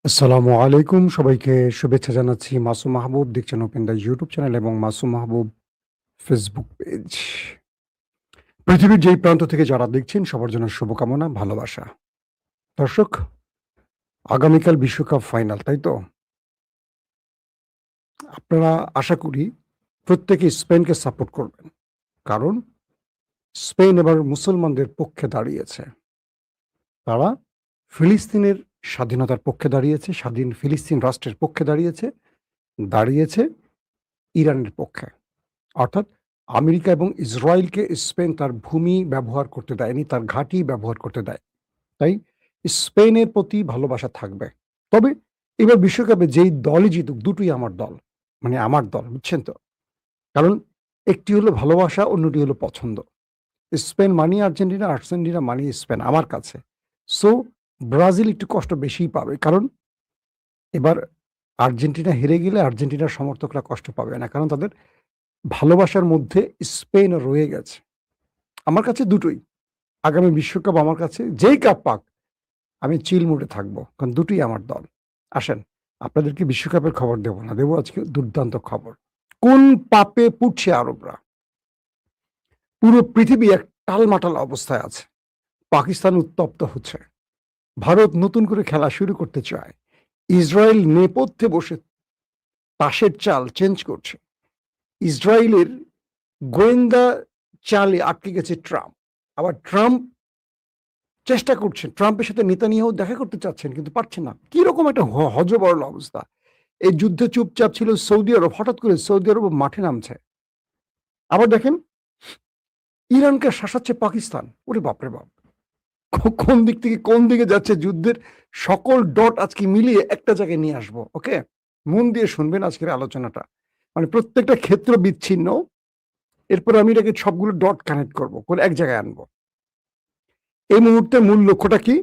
আসসালামু আলাইকুম। সবাইকে শুভেচ্ছা জানাচ্ছি। মাসুম মাহবুব দেখছেন ওপেন দ্য ইউটিউব চ্যানেল এবং মাসুম মাহবুব ফেসবুক পেজ। পৃথিবীর যেই প্রান্ত থেকে যারা দেখছেন সবার জন্য শুভকামনা, ভালোবাসা। দর্শক, আগামীকাল বিশ্বকাপ ফাইনাল, তাই তো? আপনারা আশা করি প্রত্যেকে স্পেনকে সাপোর্ট করবেন। কারণ স্পেন এবার মুসলমানদের পক্ষে দাঁড়িয়েছে। তারা ফিলিস্তিনের স্বাধীনতার পক্ষে দাঁড়িয়েছে, স্বাধীন ফিলিস্তিন রাষ্ট্রের পক্ষে দাঁড়িয়েছে ইরানের পক্ষে। অর্থাৎ আমেরিকা এবং ইসরায়েলকে স্পেন তার ভূমি ব্যবহার করতে দেয়নি, তার ঘাঁটি ব্যবহার করতে দেয়। তাই স্পেনের প্রতি ভালোবাসা থাকবে। তবে এবার বিশ্বকাপে যেই দলই জিতুক দুটোই আমার দল। মানে আমার দল, বুঝছেন তো? কারণ একটি হলো ভালোবাসা, অন্যটি হলো পছন্দ। স্পেন মানি আর্জেন্টিনা, আর্জেন্টিনা মানি স্পেন আমার কাছে। সো ব্রাজিল একটু কষ্ট বেশিই পাবে। কারণ এবার আর্জেন্টিনা হেরে গেলে আর্জেন্টিনার সমর্থকরা কষ্ট পাবে না। কারণ তাদের ভালোবাসার মধ্যে স্পেন রয়ে গেছে। আমার কাছে দুটোই। আগামী বিশ্বকাপ আমার কাছে যেই কাপ পাক, আমি চিল মুডে থাকবো। কারণ দুটোই আমার দল। আসেন, আপনাদেরকে বিশ্বকাপের খবর দেব না। দেব আজকে দুর্দান্ত খবর। কোন পাপে পুড়ছে আরবরা? পুরো পৃথিবী এক টালমাটাল অবস্থায় আছে। পাকিস্তান উত্তপ্ত হচ্ছে। ভারত নতুন করে খেলা শুরু করতে চায়। ইসরায়েল নেপথ্যে বসে তাসের চাল চেঞ্জ করছে। ইসরায়েলের গোয়েন্দা চালে আটকে গেছে ট্রাম্প। আবার ট্রাম্প চেষ্টা করছেন, ট্রাম্পের সাথে নেতানিয়াহু দেখা করতে চাচ্ছেন কিন্তু পারছেন না। কিরকম একটা হযবরল অবস্থা। এই যুদ্ধে চুপচাপ ছিল সৌদি আরব, হঠাৎ করে সৌদি আরব মাঠে নামছে। আবার দেখেন, ইরানকে শাসাচ্ছে পাকিস্তান। ওরে বাপরে বাপ! কোন দিক থেকে কোন দিকে যাচ্ছে যুদ্ধের সকল ডট আজকে মিলিয়ে একটা জায়গায় নিয়ে আসবো। ওকে? মন দিয়ে শুনবেন আজকের আলোচনাটা। মানে প্রত্যেকটা ক্ষেত্র বিচ্ছিন্ন। এরপর আমি এটাকে সবগুলো ডট কানেক্ট করব, করে এক জায়গায় আনবো। এই মুহূর্তে মূল লক্ষ্যটা কি?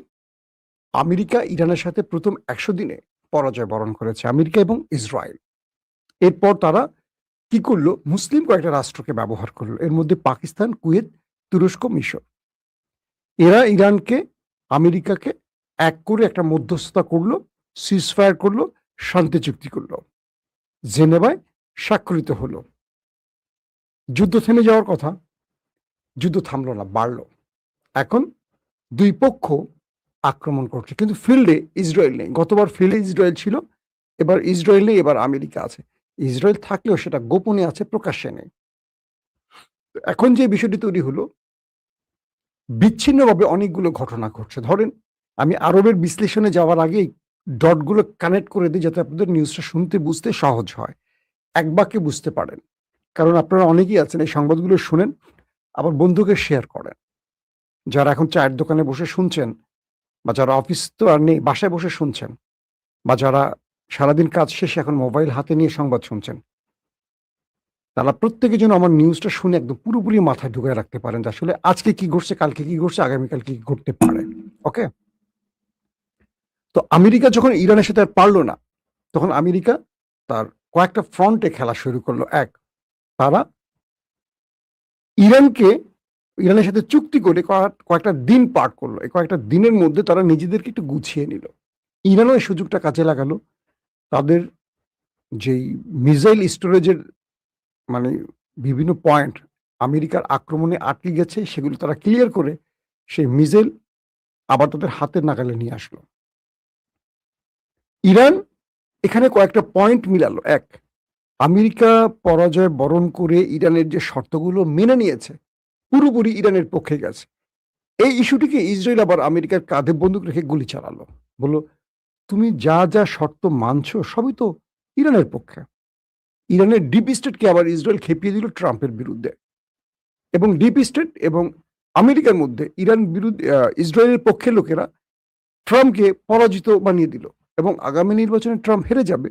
আমেরিকা ইরানের সাথে প্রথম ১০০ দিনে পরাজয় বরণ করেছে, আমেরিকা এবং ইসরায়েল। এরপর তারা কি করলো? মুসলিম কয়েকটা রাষ্ট্রকে ব্যবহার করলো। এর মধ্যে পাকিস্তান, কুয়েত, তুরস্ক, মিশর। এরা ইরানকে, আমেরিকাকে এক করে একটা মধ্যস্থতা করলো, সিজফায়ার করলো, শান্তি চুক্তি করলো। জেনেভায় স্বাক্ষরিত হলো। যুদ্ধ থেমে যাওয়ার কথা, যুদ্ধ থামলো না, বাড়লো। এখন ২ পক্ষ আক্রমণ করছে। কিন্তু ফিল্ডে ইসরায়েল নেই। গতবার ফিল্ডে ইসরায়েল ছিল, এবার ইসরায়েল নেই, এবার আমেরিকা আছে। ইসরায়েল থাকলেও সেটা গোপনে আছে, প্রকাশ্যে নেই। এখন যে বিষয়টি তৈরি হলো, বিচ্ছিন্নভাবে অনেকগুলো ঘটনা ঘটছে। ধরেন, আমি আরবের বিশ্লেষণে যাওয়ার আগেই ডটগুলো কানেক্ট করে দিই যাতে আপনাদের নিউজটা শুনতে বুঝতে সহজ হয়। এক বাক্যে বুঝতে পারেন। কারণ আপনারা অনেকেই আছেন এই সংবাদগুলো শুনেন, আবার বন্ধুকে শেয়ার করেন। যারা এখন চায়ের দোকানে বসে শুনছেন, বা যারা অফিস তো আর নেই, বাসায় বসে শুনছেন, বা যারা সারাদিন কাজ শেষে এখন মোবাইল হাতে নিয়ে সংবাদ শুনছেন, তারা প্রত্যেকে যেন আমার নিউজটা শুনে একদম পুরোপুরি মাথায় ঢুকায় রাখতে পারেন যে আসলে আজকে কি ঘটছে, কালকে কি ঘটছে, আগামীকাল কি ঘটতে পারে। ওকে? তো আমেরিকা যখন ইরানের সাথে আর পারল না, তখন আমেরিকা তার কয়েকটা ফ্রন্টে খেলা শুরু করলো। এক, তারা ইরানকে, ইরানের সাথে চুক্তি করে কয়েকটা দিন পার করলো। এই কয়েকটা দিনের মধ্যে তারা নিজেদেরকে একটু গুছিয়ে নিল। ইরানও এই সুযোগটা কাজে লাগালো। তাদের যেই মিসাইল স্টোরেজের, মানে বিভিন্ন পয়েন্ট আমেরিকার আক্রমণে আটকে গেছে, সেগুলো তারা ক্লিয়ার করে সেই মিসাইল আবার তাদের হাতের নাগালে নিয়ে আসলো। ইরান এখানে কয়েকটা পয়েন্ট মিলালো। এক, আমেরিকা পরাজয় বরণ করে ইরানের যে শর্তগুলো মেনে নিয়েছে, পুরোপুরি ইরানের পক্ষে গেছে। এই ইস্যুটিকে ইসরায়েল আবার আমেরিকার কাঁধে বন্দুক রেখে গুলি চালালো। বলল, তুমি যা যা শর্ত মানছো সবই তো ইরানের পক্ষে। ইরানের ডিপ স্টেটকে আবার ইসরায়েল খেপিয়ে দিল ট্রাম্পের বিরুদ্ধে, এবং ডিপ স্টেট এবং আমেরিকার মধ্যে ইসরায়েলের পক্ষের লোকেরা ট্রাম্পকে পরাজিত বানিয়ে দিল, এবং আগামী নির্বাচনে ট্রাম্প হেরে যাবে।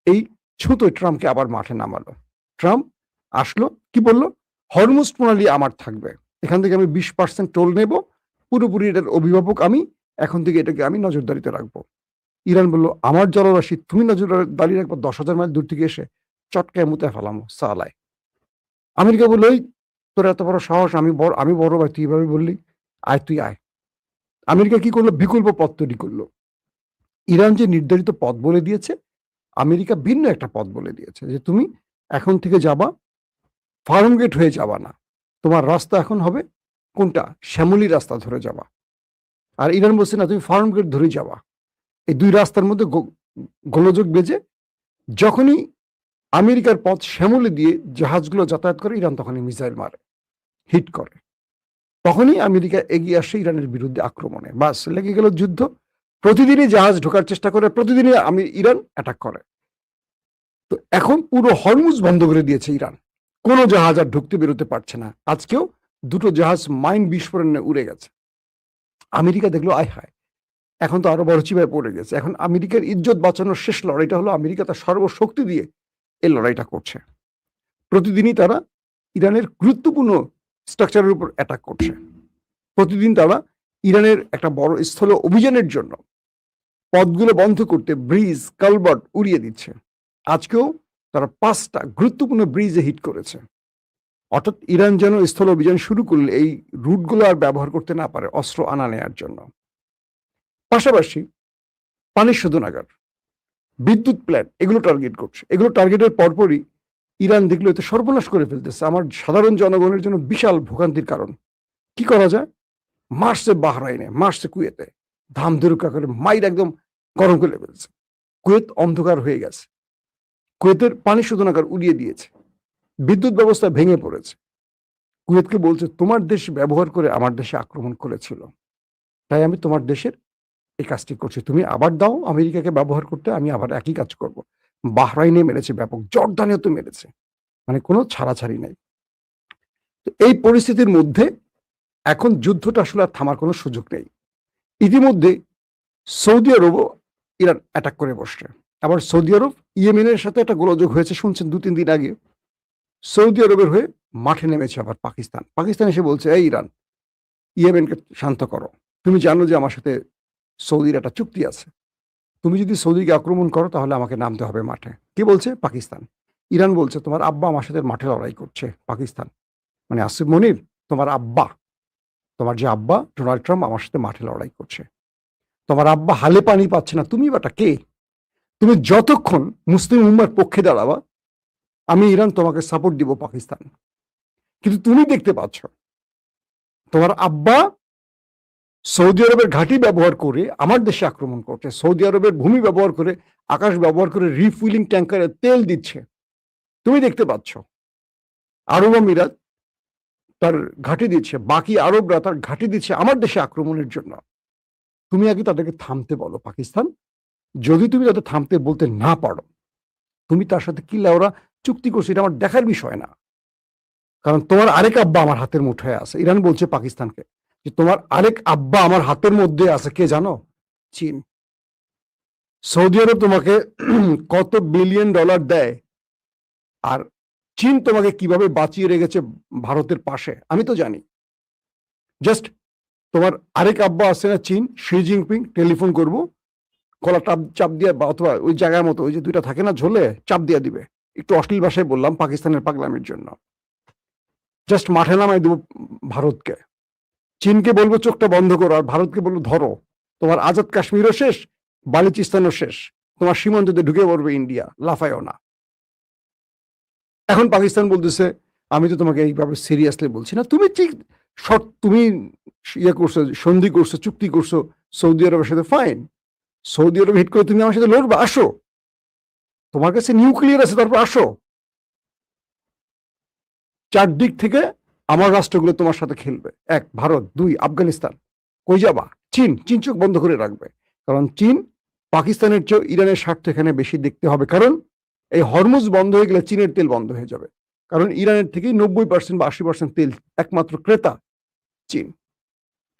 এই ছুতোয় ট্রাম্পকে আবার মাঠে নামালো। ট্রাম্প আসলো, কি বলল? হরমুজ প্রণালী আমার থাকবে, এখান থেকে আমি 20% টোল নেব, পুরোপুরি এটার অভিভাবক আমি, এখন থেকে এটাকে আমি নজরদারিতে রাখবো। ইরান বলল, আমার জলরাশি তুমি নজরদারি রাখবো 10,000 মাইল দূর থেকে এসে চটকায় মুতে ফেলামো সালায়। আমেরিকা বলল, ওই তোর এত বড় সাহস, আমি বড় ভাই, তুই এভাবে বললি, আয় তুই আয়। আমেরিকা কি করলো? বিকল্প পথ তৈরি করলো। ইরান যে নির্ধারিত পথ বলে দিয়েছে, আমেরিকা ভিন্ন একটা পথ বলে দিয়েছে যে তুমি এখন থেকে যাবা, ফার্ম গেট হয়ে যাবা না, তোমার রাস্তা এখন হবে কোনটা, শ্যামলী রাস্তা ধরে যাবা। আর ইরান বলছে না, তুমি ফার্ম গেট ধরে যাবা। এই দুই রাস্তার মধ্যে গোলযোগ বেজে যখনই আমেরিকার পথ শ্যামলে দিয়ে জাহাজগুলো যাতায়াত করে, ইরান তখনই মিসাইল মারে, হিট করে। তখনই আমেরিকা এগিয়ে আসে ইরানের বিরুদ্ধে আক্রমণে। বাস লেগে গেল যুদ্ধ। প্রতিদিনই জাহাজ ঢোকার চেষ্টা করে, প্রতিদিনই ইরান অ্যাটাক করে। তো এখন পুরো হরমুজ বন্ধ করে দিয়েছে ইরান, কোনো জাহাজ আর ঢুকতে বেরোতে পারছে না। আজকেও দুটো জাহাজ মাইন বিস্ফোরণে উড়ে গেছে। আমেরিকা দেখলো আয় হায়, এখন তো আরো বড় চিপায় পড়ে গেছে। এখন আমেরিকার ইজ্জত বাঁচানোর শেষ লড়াইটা হলো আমেরিকা তার সর্বশক্তি দিয়ে এই লড়াইটা করছে। প্রতিদিনই তারা ইরানের গুরুত্বপূর্ণ স্ট্রাকচারের উপর অ্যাটাক করছে। প্রতিদিন তারা ইরানের একটা বড় স্থল অভিযানের জন্য পথগুলো বন্ধ করতে ব্রিজ কালভার্ট উড়িয়ে দিচ্ছে। আজকেও তারা 5টা গুরুত্বপূর্ণ ব্রিজে হিট করেছে। অর্থাৎ ইরান যেন স্থল অভিযান শুরু করলে এই রুটগুলো আর ব্যবহার করতে না পারে অস্ত্র আনা নেয়ার জন্য। পাশাপাশি পানি শোধনাগার, বিদ্যুৎ প্ল্যান্ট, এগুলো টার্গেট করছে। এগুলো টার্গেটের পরপরই ইরান দেখলো এতে সর্বনাশ করে ফেলতেছে, আমার সাধারণ জনগণের জন্য বিশাল ভোগান্তির কারণ। কি করা যায়? মার্চে বাহরাইনে, মার্চে কুয়েতে ধাম ধুরুকা করে মাইর একদম গরম করে ফেলছে। কুয়েত অন্ধকার হয়ে গেছে, কুয়েতের পানি শোধনাগার উড়িয়ে দিয়েছে, বিদ্যুৎ ব্যবস্থা ভেঙে পড়েছে। কুয়েতকে বলছে তোমার দেশ ব্যবহার করে আমার দেশে আক্রমণ করেছিল, তাই আমি তোমার দেশের এই কাজটি করছি, তুমি আবার দাও আমেরিকাকে ব্যবহার করতে, আমি আবার একই কাজ করব। বাহরাইনে মেরেছে ব্যাপক, জর্দানেও তো মেরেছে, মানে কোনো ছাড়াছাড়ি নাই। তো এই পরিস্থিতির মধ্যে এখন যুদ্ধটা আসলে আর থামার কোনো সুযোগ নেই। ইতিমধ্যে সৌদি আরবও ইরান অ্যাটাক করে বসছে। আবার সৌদি আরব ইয়েমেনের সাথে একটা গোলযোগ হয়েছে শুনছেন 2-3 দিন আগে। সৌদি আরবের হয়ে মাঠে নেমেছে আবার পাকিস্তান। পাকিস্তান এসে বলছে, এই ইরান, ইয়েমেনকে শান্ত করো, তুমি জানো যে আমার সাথে সৌদির একটা চুক্তি আছে, তুমি যদি সৌদিকে আক্রমণ করো তাহলে আমাকে নামতে হবে মাঠে। কে বলছে? পাকিস্তান। ইরান বলছে তোমার আব্বা আমার সাথে মাঠে লড়াই করছে। পাকিস্তান মানে আসিফ মনির, তোমার আব্বা, তোমার যে আব্বা ডোনাল্ড ট্রাম্প আমার সাথে মাঠে লড়াই করছে। তোমার আব্বা হালে পানি পাচ্ছে না, তুমি বাটা কে? তুমি যতক্ষণ মুসলিম উম্মার পক্ষে দাঁড়াবা, আমি ইরান তোমাকে সাপোর্ট দিব পাকিস্তান। কিন্তু তুমি দেখতে পাচ্ছ তোমার আব্বা সৌদি আরবের ঘাঁটি ব্যবহার করে আমার দেশে আক্রমণ করছে, সৌদি আরবের ভূমি ব্যবহার করে, আকাশ ব্যবহার করে রিফুইলিং ট্যাঙ্কারে তেল দিচ্ছে, তুমি দেখতে পাচ্ছ। আরব আমিরাত তার ঘাঁটি দিচ্ছে, বাকি আরবরা তার ঘাঁটি দিচ্ছে আমার দেশে আক্রমণের জন্য। তুমি আগে তাদেরকে থামতে বলো পাকিস্তান। যদি তুমি তাদের থামতে বলতে না পারো, তুমি তার সাথে কি লাউরা চুক্তি করছো এটা আমার দেখার বিষয় না। কারণ তোমার আরেক আব্বা আমার হাতের মুঠোয় আছে। ইরান বলছে পাকিস্তানকে যে তোমার আরেক আব্বা আমার হাতের মধ্যে আছে, কে জানো? চীন। সৌদি আরব তোমাকে কত বিলিয়ন ডলার দেয়, আর চীন তোমাকে কিভাবে বাঁচিয়ে রেখেছে ভারতের পাশে আমি তো জানি। জাস্ট তোমার আরেক আব্বা আছে না চীন, শি জিনপিং, টেলিফোন করবো, গলা চাপ দিয়ে, অথবা ওই জায়গার মতো ওই যে 2টা থাকে না ঝোলে, চাপ দিয়ে দিবে। একটু অশ্লীল ভাষায় বললাম, পাকিস্তানের পাগলামির জন্য। জাস্ট মাঠে নামাই দেবো ভারতকে। চীনকে বলবো চোখটা বন্ধ করো, আর ভারতকে বলবো ধরো, তোমার আজাদ কাশ্মীরও শেষ, বালুচিস্তানও শেষ, তোমার সীমান্তে ঢুকে পড়বে ইন্ডিয়া, লাফায়ও না। এখন পাকিস্তান বলতেছে আমি তো তোমাকে এইভাবে সিরিয়াসলি বলছি না, তুমি ঠিক তুমি ইয়ে করছো, সন্ধি করছো, চুক্তি করছো সৌদি আরবের সাথে, ফাইন, সৌদি আরব হিট করে তুমি আমার সাথে লড়বে, আসো, তোমার কাছে নিউক্লিয়ার আছে, তারপর আসো। চারদিক থেকে আমার রাষ্ট্রগুলো তোমার সাথে খেলবে, 1 ভারত, 2 আফগানিস্তান, কই যাবা? চীন, চীন চোখ বন্ধ করে রাখবে। কারণ চীন পাকিস্তানের চেয়ে ইরানের স্বার্থ এখানে বেশি দেখতে হবে। কারণ এই হরমুজ বন্ধ হয়ে গেলে চীনের তেল বন্ধ হয়ে যাবে। কারণ ইরানের থেকেই 90% বা 80% তেল একমাত্র ক্রেতা চীন।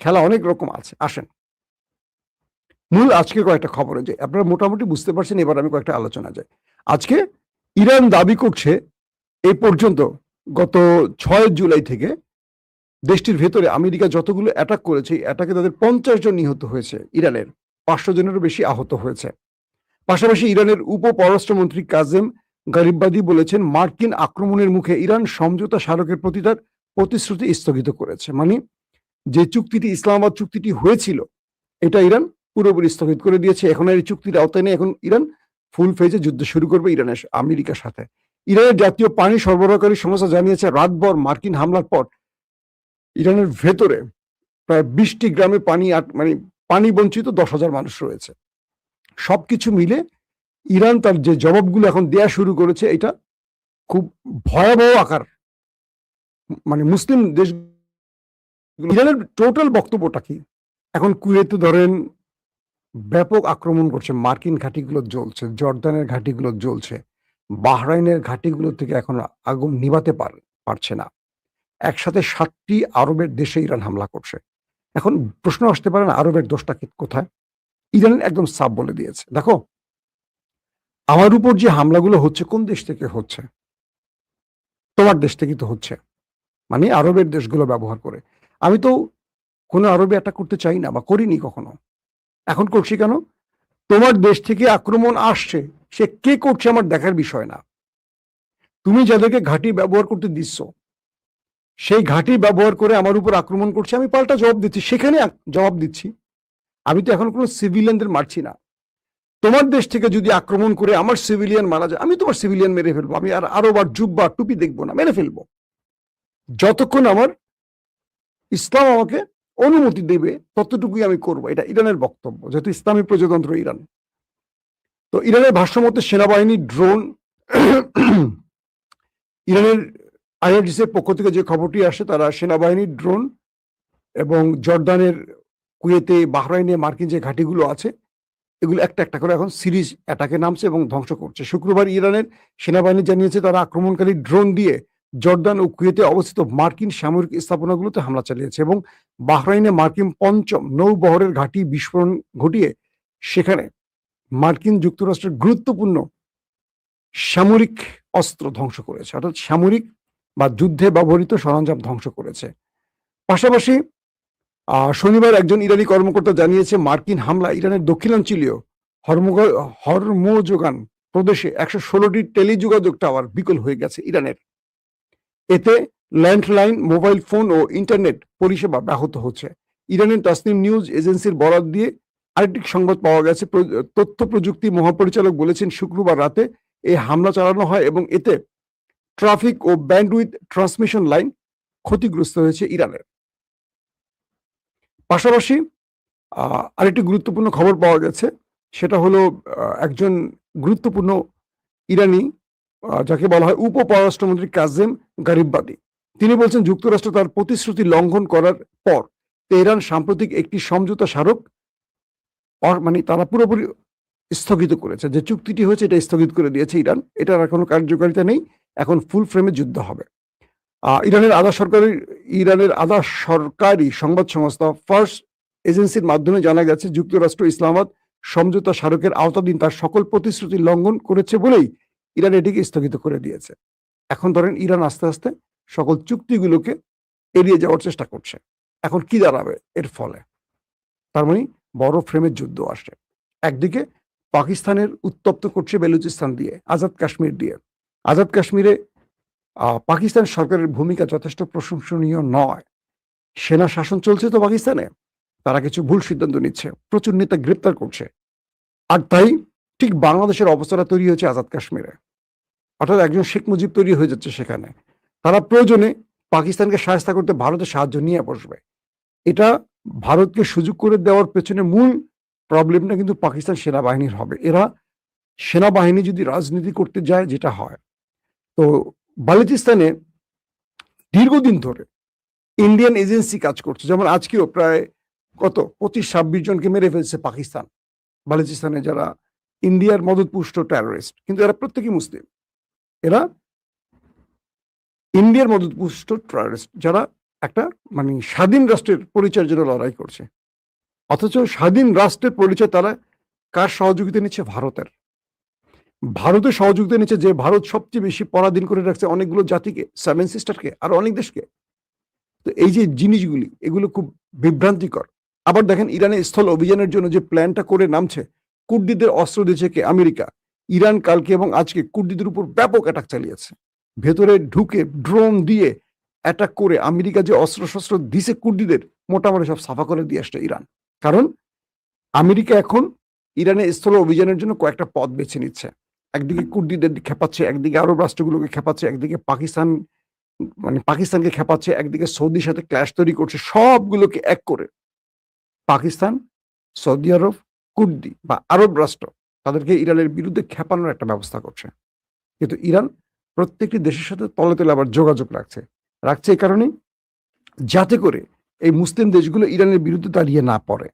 খেলা অনেক রকম আছে। আসেন মূল আজকে কয়েকটা খবরে যাই, আপনারা মোটামুটি বুঝতে পারছেন। এবার আমি কয়েকটা আলোচনা যাই। আজকে ইরান দাবি করছে এই পর্যন্ত গত 6 জুলাই থেকে দেশটির ভেতরে আমেরিকা যতগুলো অ্যাটাক করেছে, অ্যাটাকে তাদের 50 জন নিহত হয়েছে, ইরানের 500 জনেরও বেশি আহত হয়েছে। পাশাপাশি ইরানের উপপররাষ্ট্রমন্ত্রী কাজেম গারিবাদি বলেছেন মার্কিন আক্রমণের মুখে ইরান সমঝোতা স্মারকের প্রতি তার প্রতিশ্রুতি স্থগিত করেছে। মানে যে চুক্তিটি, ইসলামাবাদ চুক্তিটি হয়েছিল, এটা ইরান পুরোপুরি স্থগিত করে দিয়েছে। এখন আর এই চুক্তির আওতায় নেই। এখন ইরান ফুল ফেজে যুদ্ধ শুরু করবে আমেরিকার সাথে। ইরানের জাতীয় পানি সরবরাহকারী সংস্থা জানিয়েছে রাতভর মার্কিন হামলার পর ইরানের ভেতরে প্রায় 20টি গ্রামে পানি বঞ্চিত 10,000 মানুষ রয়েছে। সবকিছু মিলে ইরান তার যে জবাবগুলো এখন দেয়া শুরু করেছে, এটা খুব ভয়াবহ আকার। মুসলিম দেশ ইরানের টোটাল বক্তব্যটা কি? এখন কুয়েতে ধরেন ব্যাপক আক্রমণ করছে, মার্কিন ঘাঁটিগুলো জ্বলছে, জর্দানের ঘাঁটিগুলো জ্বলছে, বাহরাইনের ঘাঁটিগুলো থেকে এখন আগুন নিভাতে পারছে না। একসাথে 7টি আরবের দেশে ইরান হামলা করছে। এখন প্রশ্ন আসতে পারে না, আরবের দোষটা কোথায়? ইরান একদম সাফ বলে দিয়েছে, দেখো আমার উপর যে হামলাগুলো হচ্ছে কোন দেশ থেকে হচ্ছে? তোমার দেশ থেকে তো হচ্ছে। আরবের দেশগুলো ব্যবহার করে। আমি তো কোনো আরবে অ্যাটাক করতে চাই না বা করিনি কখনো। এখন করছি কেন? তোমার দেশ থেকে আক্রমণ আসছে, সে কে করছে আমার দেখার বিষয় না। তুমি যাদেরকে ঘাঁটি ব্যবহার করতে দিচ্ছ, সেই ঘাঁটি ব্যবহার করে আমার উপর আক্রমণ করছে, আমি পাল্টা জবাব দিচ্ছি, সেখানে জবাব দিচ্ছি। আমি তো এখন কোনো সিভিলিয়ানদের মারছি না। তোমার দেশ থেকে যদি আক্রমণ করে আমার সিভিলিয়ান মারা যায়, আমি তোমার সিভিলিয়ান মেরে ফেলবো। আমি আর আরব আর জুব্বা টুপি দেখবো না, মেরে ফেলবো। যতক্ষণ আমার ইসলাম আমাকে অনুমতি দেবে ততটুকুই আমি করবো। এটা ইরানের বক্তব্য, যেহেতু ইসলামী প্রজাতন্ত্র ইরান। তো ইরানের ভাষ্যমতে সেনাবাহিনী ড্রোন ইরানের আইআরজিসির পক্ষ থেকে যে খবরটি আসে, তারা সেনাবাহিনীর ড্রোন এবং জর্দানের, কুয়েতে, বাহরাইনে মার্কিন যে ঘাঁটিগুলো আছে, এগুলো একটা একটা করে এখন সিরিজ অ্যাটাকে নামছে এবং ধ্বংস করছে। শুক্রবার ইরানের সেনাবাহিনী জানিয়েছে তারা আক্রমণকারী ড্রোন দিয়ে জর্দান ও কুয়েতে অবস্থিত মার্কিন সামরিক স্থাপনাগুলোতে হামলা চালিয়েছে এবং বাহরাইনে মার্কিন 5ম নৌবহরের ঘাঁটি বিস্ফোরণ ঘটিয়ে সেখানে মার্কিন যুক্তরাষ্ট্রের গুরুত্বপূর্ণ সামরিক অস্ত্র ধ্বংস করেছে, অর্থাৎ সামরিক বা যুদ্ধে ব্যবহৃত সরঞ্জাম ধ্বংস করেছে। পাশাপাশি শনিবার একজন ইরানি কর্মকর্তা জানিয়েছে মার্কিন হামলা ইরানের দক্ষিণাঞ্চলীয় হরমোজগান প্রদেশে 116টি টেলিযোগাযোগ টাওয়ার বিকল হয়ে গেছে ইরানের। এতে ল্যান্ডলাইন, মোবাইল ফোন ও ইন্টারনেট পরিষেবা ব্যাহত হচ্ছে। ইরানের তাসনিম নিউজ এজেন্সির বরাত দিয়ে আরেকটি সংবাদ পাওয়া গেছে। তথ্য প্রযুক্তি মহাপরিচালক বলেছেন শুক্রবার রাতে এই হামলা চালানো হয় এবং এতে ট্রাফিক ও ব্যান্ডউইথ ট্রান্সমিশন লাইন ক্ষতিগ্রস্ত হয়েছে ইরানের। পাশাপাশি আরেকটি গুরুত্বপূর্ণ খবর পাওয়া গেছে, সেটা হলো একজন গুরুত্বপূর্ণ ইরানি, যাকে বলা হয় উপপররাষ্ট্রমন্ত্রী কাজেম গারিবাদি, তিনি বলছেন যুক্তরাষ্ট্র তার প্রতিশ্রুতি লঙ্ঘন করার পর তেহরান সাম্প্রতিক একটি সমঝোতা স্মারক তারা পুরোপুরি স্থগিত করেছে। যে চুক্তিটি হয়েছে এটা স্থগিত করে দিয়েছে ইরান, এটার আর কোনো কার্যকারিতা নেই। এখন ফুল ফ্রেমে যুদ্ধ হবে। ইরানের আধা সরকারি সংবাদ সংস্থা ফার্স এজেন্সির মাধ্যমে জানা গেছে যুক্তরাষ্ট্র ইসলামাবাদ সমঝোতা স্মারকের আওতাধীন তার সকল প্রতিশ্রুতি লঙ্ঘন করেছে বলেই ইরান এটিকে স্থগিত করে দিয়েছে। এখন ধরেন ইরান আস্তে আস্তে সকল চুক্তিগুলোকে এড়িয়ে যাওয়ার চেষ্টা করছে। এখন কি দাঁড়াবে এর ফলে? তার মানে বড় ফ্রেমের যুদ্ধ আসে। একদিকে পাকিস্তানের উত্তপ্ত করছে বেলুচিস্তান দিয়ে, আজাদ কাশ্মীর দিয়ে। আজাদ কাশ্মীরে পাকিস্তান সরকারের ভূমিকা যথেষ্ট প্রশংসনীয় নয়। সেনা শাসন চলছে তো পাকিস্তানে, তারা কিছু ভুল সিদ্ধান্ত নিচ্ছে, প্রচুর নেতা গ্রেপ্তার করছে। আর তাই ঠিক বাংলাদেশের অবস্থাটা তৈরি হয়েছে আজাদ কাশ্মীরে, অর্থাৎ একজন শেখ মুজিব তৈরি হয়ে যাচ্ছে সেখানে। তারা প্রয়োজনে পাকিস্তানকে সাহায্য করতে ভারতের সাহায্য নিয়ে বসবে। এটা ভারতকে সুযোগ করে দেওয়ার পেছনে মূল প্রবলেমটা কিন্তু পাকিস্তান সেনাবাহিনীর হবে। এরা সেনাবাহিনী যদি রাজনীতি করতে যায়, যেটা হয়, তো বালুচিস্তানে দীর্ঘদিন ধরে ইন্ডিয়ান এজেন্সি কাজ করছে। যেমন আজকেও প্রায় 25-26 জনকে মেরে ফেলছে পাকিস্তান বালুচিস্তানে, যারা ইন্ডিয়ার মদতপুষ্ট টেররিস্ট, কিন্তু এরা প্রত্যেকেই মুসলিম। এরা ইন্ডিয়ার মদতপুষ্ট টেররিস্ট, যারা একটা স্বাধীন রাষ্ট্রের পরিচয়ের জন্য লড়াই করছে। অথচ স্বাধীন রাষ্ট্রের পরিচয় তারা কার সহযোগিতা নিচ্ছে? ভারতের সহযোগিতা নিচ্ছে, যে ভারত সবচেয়ে বেশি পরাধীন করে রাখছে অনেকগুলো জাতিকে, 7 সিস্টারকে, আর অনেক দেশকে। তো এই যে জিনিসগুলি, এগুলো খুব বিভ্রান্তিকর। আবার দেখেন ইরানের স্থল অভিযানের জন্য যে প্ল্যানটা করে নামছে, কুর্দিদের অস্ত্র দিয়েছে কে? আমেরিকা। ইরান কালকে এবং আজকে কুর্দিদের উপর ব্যাপক অ্যাটাক চালিয়েছে, ভেতরে ঢুকে ড্রোন দিয়ে অ্যাটাক করে আমেরিকা যে অস্ত্র শস্ত্র দিছে কুর্দিদের, মোটামুটি সব সাফা করে দিয়ে আসছে ইরান। কারণ আমেরিকা এখন ইরানে স্থল অভিযানের জন্য কয়েকটা পথ বেছে নিচ্ছে। একদিকে কুর্দিদের খেপাচ্ছে, একদিকে আরব রাষ্ট্রগুলোকে খেপাচ্ছে, একদিকে পাকিস্তানকে খেপাচ্ছে, একদিকে সৌদির সাথে ক্ল্যাশ তৈরি করছে। সবগুলোকে এক করে পাকিস্তান, সৌদি আরব, কুর্দি বা আরব রাষ্ট্র তাদেরকে ইরানের বিরুদ্ধে খেপানোর একটা ব্যবস্থা করছে। কিন্তু ইরান প্রত্যেকটি দেশের সাথে তলে তলে আবার যোগাযোগ রাখছে এই কারণেই, যাতে করে এই মুসলিম দেশগুলো ইরানের বিরুদ্ধে দাঁড়িয়ে না পড়ে।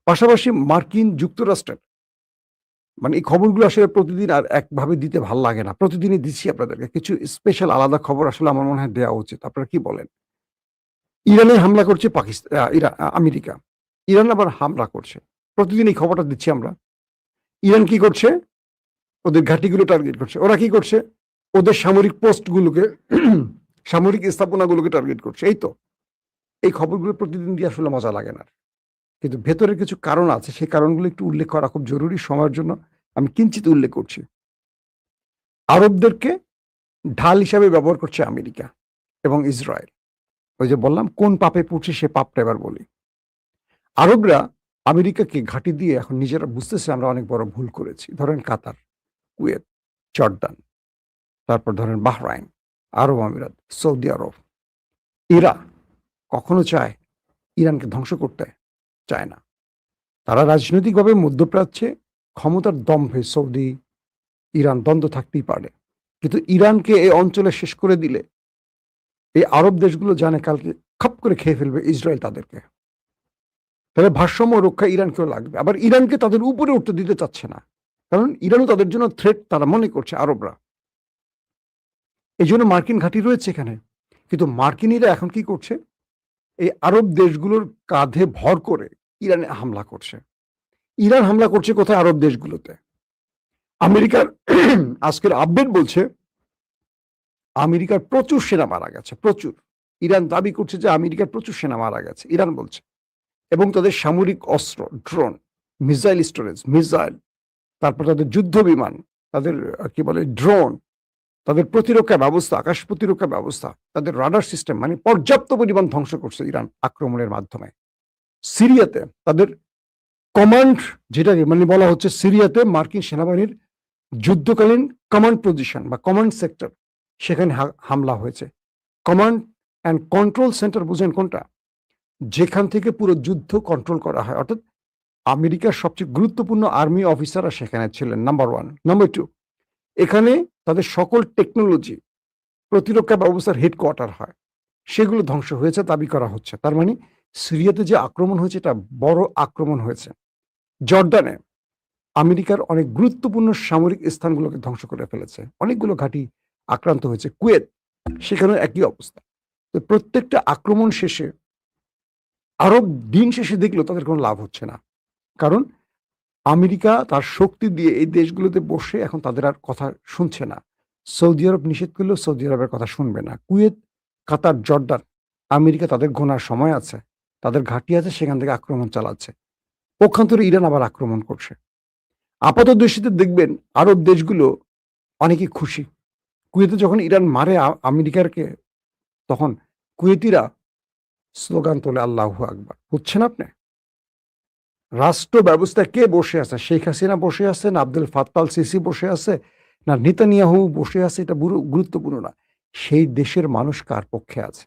পাশাপাশি মার্কিন যুক্তরাষ্ট্রের এই খবরগুলো আসলে প্রতিদিন আর একভাবে দিতে ভাল লাগে না। প্রতিদিনই দিচ্ছি আপনাদেরকে। কিছু স্পেশাল আলাদা খবর আসলে আমার মনে হয় দেওয়া উচিত। আপনারা কি বলেন? ইরানে হামলা করছে আমেরিকা। ইরান আবার হামলা করছে। প্রতিদিন এই খবরটা দিচ্ছি আমরা। ইরান কি করছে? ওদের ঘাঁটিগুলো টার্গেট করছে। ওরা কি করছে? ওদের সামরিক পোস্টগুলোকে সামরিক স্থাপনাগুলোকে টার্গেট করছে। এই তো। এই খবরগুলো প্রতিদিন দিয়ে আসলে মজা লাগে না। কিন্তু ভেতরের কিছু কারণ আছে, সেই কারণগুলো একটু উল্লেখ করা খুব জরুরি। সময়ের জন্য আমি কিঞ্চিত উল্লেখ করছি। আরবদেরকে ঢাল হিসাবে ব্যবহার করছে আমেরিকা এবং ইসরায়েল। ওই যে বললাম, কোন পাপে পড়ছে সে পাপটা এবার বলি। আরবরা আমেরিকাকে ঘাঁটি দিয়ে এখন নিজেরা বুঝতেছে আমরা অনেক বড় ভুল করেছি। ধরেন কাতার, কুয়েত, জর্দান, তারপর ধরেন বাহরাইন, আরব আমিরাত, সৌদি আরব। এরা কখনো চায় ইরানকে ধ্বংস করতে? চায় না। তারা রাজনৈতিকভাবে মধ্যপ্রাচ্যে ক্ষমতার দম্ভে সৌদি, ইরান দ্বন্দ্ব থাকতেই পারে। কিন্তু ইরানকে এই অঞ্চলে শেষ করে দিলে এই আরব দেশগুলো জানে কালকে খপ করে খেয়ে ফেলবে ইসরায়েল তাদেরকে। তাহলে ভারসাম্য রক্ষা ইরানকেও লাগবে। আবার ইরানকে তাদের উপরে উঠতে দিতে চাচ্ছে না, কারণ ইরানও তাদের জন্য থ্রেট তারা মনে করছে আরবরা। এই জন্য মার্কিন ঘাঁটি রয়েছে এখানে। কিন্তু মার্কিনিরা এখন কি করছে? এই আরব দেশগুলোর কাঁধে ভর করে ইরানে হামলা করছে। ইরান হামলা করছে কোথায়? আরব দেশগুলোতে। আমেরিকার আজকের আপডেট বলছে আমেরিকার প্রচুর সেনা মারা গেছে, প্রচুর। ইরান দাবি করছে যে আমেরিকার প্রচুর সেনা মারা গেছে, ইরান বলছে। এবং তাদের সামরিক অস্ত্র, ড্রোন, মিসাইল স্টোরেজ, মিসাইল, তারপর তাদের যুদ্ধ বিমান, তাদের কি বলে ড্রোন, তাদের প্রতিরক্ষা ব্যবস্থা, আকাশ প্রতিরক্ষা ব্যবস্থা, তাদের রাডার সিস্টেম পর্যাপ্ত পরিমাণ ধ্বংস করছে ইরান আক্রমণের মাধ্যমে। সিরিয়াতে তাদের কমান্ড, যেটাকে বলা হচ্ছে সিরিয়াতে মার্কিন সেনাবাহিনীর যুদ্ধকালীন কমান্ড পজিশন বা কমান্ড সেক্টর, সেখানে হামলা হয়েছে। কমান্ড অ্যান্ড কন্ট্রোল সেন্টার বুঝেন কোনটা? যেখান থেকে পুরো যুদ্ধ কন্ট্রোল করা হয়। অর্থাৎ আমেরিকার সবচেয়ে গুরুত্বপূর্ণ আর্মি অফিসাররা সেখানে ছিলেন, নাম্বার 1। নাম্বার 2, এখানে তাদের সকল টেকনোলজি, প্রতিরক্ষা ব্যবস্থার হেডকোয়ার্টার হয়, সেগুলো ধ্বংস হয়েছে দাবি করা হচ্ছে। তার মানে সিরিয়াতে যে আক্রমণ হয়েছে এটা বড় আক্রমণ হয়েছে। জর্ডানে আমেরিকার অনেক গুরুত্বপূর্ণ সামরিক স্থানগুলোকে ধ্বংস করে ফেলেছে, অনেকগুলো ঘাঁটি আক্রান্ত হয়েছে। কুয়েত, সেখানে একই অবস্থা। তো প্রত্যেকটা আক্রমণ শেষে আরব দিন শেষে দেখলো তাদের কোনো লাভ হচ্ছে না, কারণ আমেরিকা তার শক্তি দিয়ে এই দেশগুলোতে বসে এখন তাদের আর কথা শুনছে না। সৌদি আরব নিষেধ করলেও সৌদি আরবের কথা শুনবে না। কুয়েত, কাতার, জর্ডান, আমেরিকা তাদের গোনার সময় আছে, তাদের ঘাঁটি আছে, সেখান থেকে আক্রমণ চালাচ্ছে। পক্ষান্তরে ইরান আবার আক্রমণ করছে। আপাত দৃষ্টিতে দেখবেন আরব দেশগুলো অনেকে খুশি। কুয়েতে যখন ইরান মারে আমেরিকারকে, তখন কুয়েতিরা স্লোগান তোলে আল্লাহু আকবার। বুঝছেন আপনি? রাষ্ট্র ব্যবস্থায় কে বসে আছে? শেখ হাসিনা বসে আছে, না আব্দুল ফাত্তাহ আল সিসি বসে আছে, না নেতানিয়াহু বসে আছে? এটা গুরুত্বপূর্ণ না। সেই দেশের মানুষ কার পক্ষে আছে?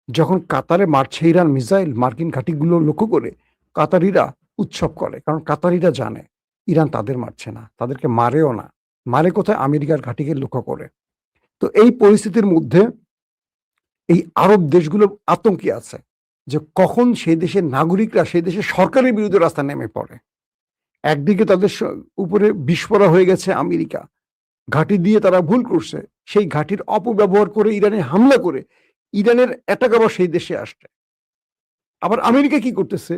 যখন কাতারে মারছে ইরান মিসাইল, মার্কিন ঘাঁটিগুলো লক্ষ্য করে কাতারিরা উৎসব করে, কারণ কাতারিরা জানে ইরান তাদের মারছে না, তাদেরকে মারেও না। মারে কোথায়? আমেরিকার ঘাঁটিকে লক্ষ্য করে। তো এই পরিস্থিতির মধ্যে এই আরব দেশগুলো আতঙ্কে আছে যে কখন সেই দেশের নাগরিকরা সেই দেশের সরকারের বিরুদ্ধে রাস্তায় নেমে পড়ে। একদিকে তাদের উপরে বিস্ফোরা হয়ে গেছে আমেরিকা, ঘাঁটি দিয়ে তারা ভুল করছে, সেই ঘাঁটির অপব্যবহার করে ইরানে হামলা করে ইরানের অ্যাটাক আবার সেই দেশে আসছে। আবার আমেরিকা কি করতেছে?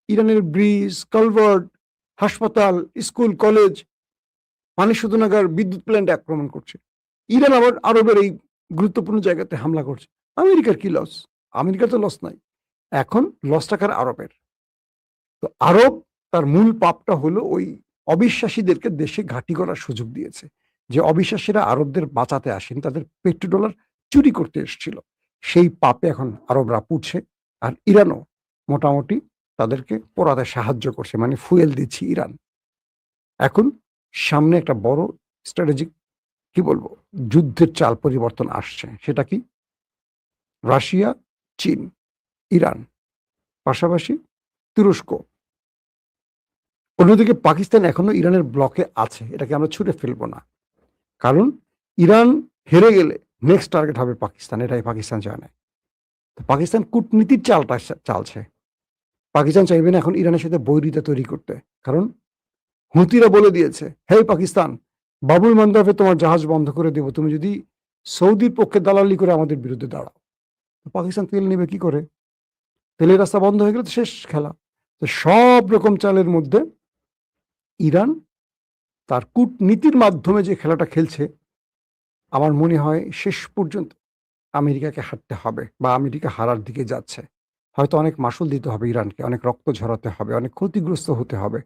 ইরানের ব্রিজ, কালভার্ট, হাসপাতাল, স্কুল, কলেজ, পানি শোধনাগার, বিদ্যুৎ প্ল্যান্ট আক্রমণ করছে। ইরান আবার আরবের এই গুরুত্বপূর্ণ জায়গাতে হামলা করছে। আমেরিকার কি লস? আমেরিকার তো লস নাই, এখন লস টাকার আরবের। তো আরব তার মূল পাপটা হলো ওই অবিশ্বাসীদেরকে দেশে ঘাঁটি করার সুযোগ দিয়েছে। যে অবিশ্বাসীরা আরবদের বাঁচাতে আসেনি, তাদের পেট্রোডলার চুরি করতে এসেছিল। সেই পাপে এখন আরবরা পুড়ছে। আর ইরানও মোটামুটি তাদেরকে পোড়াতে সাহায্য করছে, মানে ফুয়েল দিচ্ছে ইরান। এখন সামনে একটা বড় স্ট্র্যাটেজিক কি বলবো যুদ্ধের চাল পরিবর্তন আসছে। সেটা কি? রাশিয়া, চীন, ইরান, পাশাপাশি তুরস্ক। অন্যদিকে পাকিস্তান এখনো ইরানের ব্লকে আছে, এটাকে আমরা ছুঁড়ে ফেলবো না। কারণ ইরান হেরে গেলে নেক্সট টার্গেট হবে পাকিস্তান, এটাই পাকিস্তান চায় না। তো পাকিস্তান কূটনীতির চালটা চালছে। পাকিস্তান চাইবে না এখন ইরানের সাথে বৈরিতা তৈরি করতে, কারণ হুতিরা বলে দিয়েছে, হে পাকিস্তান, বাবুল মন্দাবে তোমার জাহাজ বন্ধ করে দেব তুমি যদি সৌদির পক্ষে দালালি করে আমাদের বিরুদ্ধে দাঁড়াও। তো পাকিস্তান তেল নেবে কি করে? তেলের রাস্তা বন্ধ হয়ে গেলে তো শেষ খেলা। তো সব রকম চালের মধ্যে ইরান তার কূটনীতির মাধ্যমে যে খেলাটা খেলছে, আমার মনে হয় শেষ পর্যন্ত আমেরিকাকে হারতে হবে বা আমেরিকা হারার দিকে যাচ্ছে। হয়তো অনেক মাসুল দিতে হবে ইরানকে, অনেক রক্ত ঝরাতে হবে, অনেক ক্ষতিগ্রস্ত হতে হবে।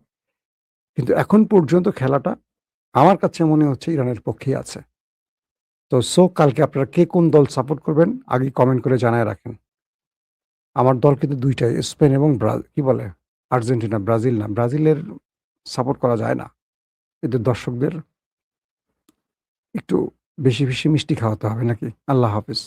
কিন্তু এখন পর্যন্ত খেলাটা আমার কাছে মনে হচ্ছে ইরানের পক্ষেই আছে। তো কালকে আপনারা কে কোন দল সাপোর্ট করবেন আগে কমেন্ট করে জানায় রাখেন। আমার দল কিন্তু দুইটাই, স্পেন এবং কি বলে আর্জেন্টিনা, ব্রাজিল না। ব্রাজিলের সাপোর্ট করা যায় না, এদের দর্শকদের একটু বেশি বেশি মিষ্টি খাওয়াতে হবে নাকি। আল্লাহ হাফিজ।